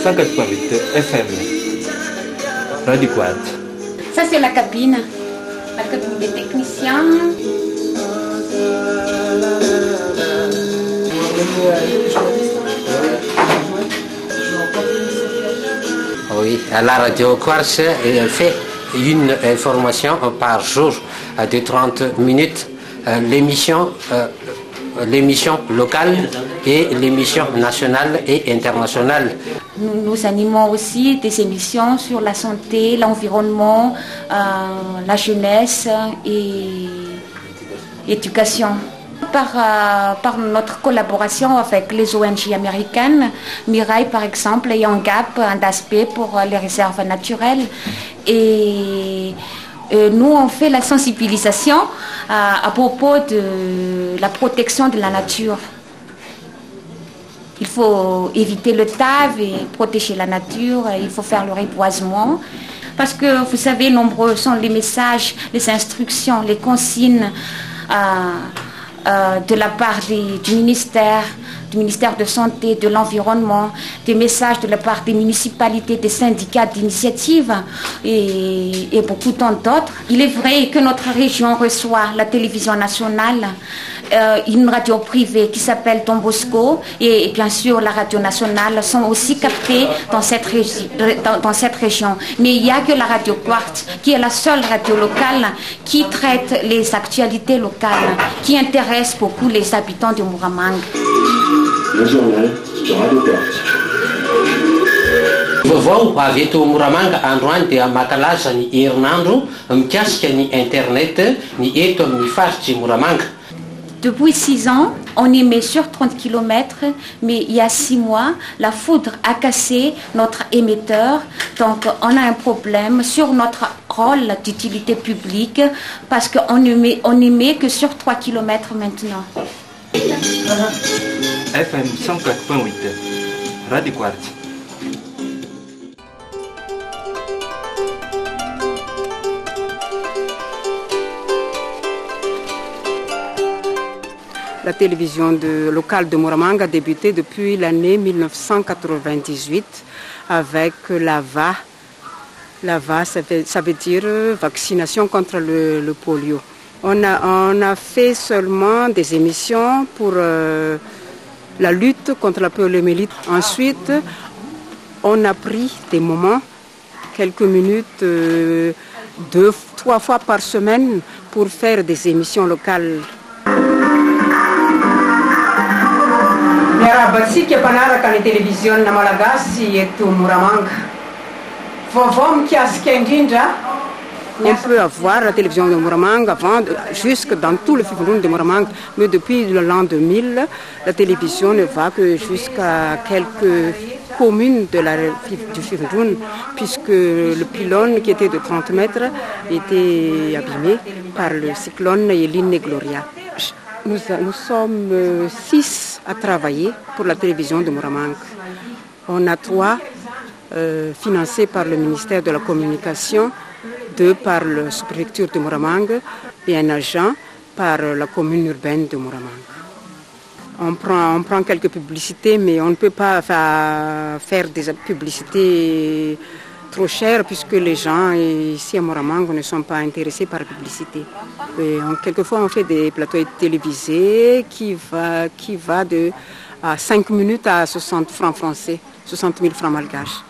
104.8 FM. Radio Quartz. Ça, c'est la cabine des techniciens. Oui, la Radio Quartz fait une information par jour de 30 minutes. L'émission locale et l'émission nationale et internationale. Nous animons aussi des émissions sur la santé, l'environnement, la jeunesse et l'éducation. Par notre collaboration avec les ONG américaines, Mirail par exemple et Gap, un aspect pour les réserves naturelles. Et nous, on fait la sensibilisation à propos de la protection de la nature. Il faut éviter le tave et protéger la nature. Il faut faire le reboisement. Parce que, vous savez, nombreux sont les messages, les instructions, les consignes de la part du ministère de Santé, de l'Environnement, des messages de la part des municipalités, des syndicats d'initiative et beaucoup d'autres. Il est vrai que notre région reçoit la télévision nationale, une radio privée qui s'appelle Don Bosco et bien sûr la radio nationale sont aussi captées dans cette région. Mais il n'y a que la radio Quartz qui est la seule radio locale qui traite les actualités locales, qui intéresse beaucoup les habitants de Muramang. Le journal sur Radio Quartz. Vaovao avy eto Moramanga androany dia mankalaza ny herinandro mikasika ny internet ny eto amin'ny faritry Moramanga. Depuis 6 ans, on émet sur 30 km, mais il y a 6 mois, la foudre a cassé notre émetteur. Donc, on a un problème sur notre rôle d'utilité publique parce qu'on émet que sur 3 km maintenant. FM 104.8 Radio Quartz. La télévision locale de Muramang a débuté depuis l'année 1998 avec la VA. La VA, ça veut dire vaccination contre le polio. On a fait seulement des émissions pour la lutte contre la poliomyélite. Ensuite, on a pris des moments, quelques minutes, 2-3 fois par semaine pour faire des émissions locales. Miarabatsika mpanaraka ny télévision malagasy eto Moramanga. Vaovao mikasika indrindra. On peut avoir la télévision de Muramang avant, jusque dans tout le Fivundoun de Muramang, mais depuis l'an 2000, la télévision ne va que jusqu'à quelques communes du Fivundoun, puisque le pylône qui était de 30 mètres était abîmé par le cyclone Eline et Gloria. Nous sommes 6 à travailler pour la télévision de Muramang. On a 3 financés par le ministère de la Communication, 2 par la sous-préfecture de Muramang et un agent par la commune urbaine de Muramang. On prend quelques publicités, mais on ne peut pas faire des publicités trop chères puisque les gens ici à Muramang ne sont pas intéressés par la publicité. Quelquefois, on fait des plateaux télévisés qui va de 5 minutes à 60 francs français, 60 000 francs malgaches.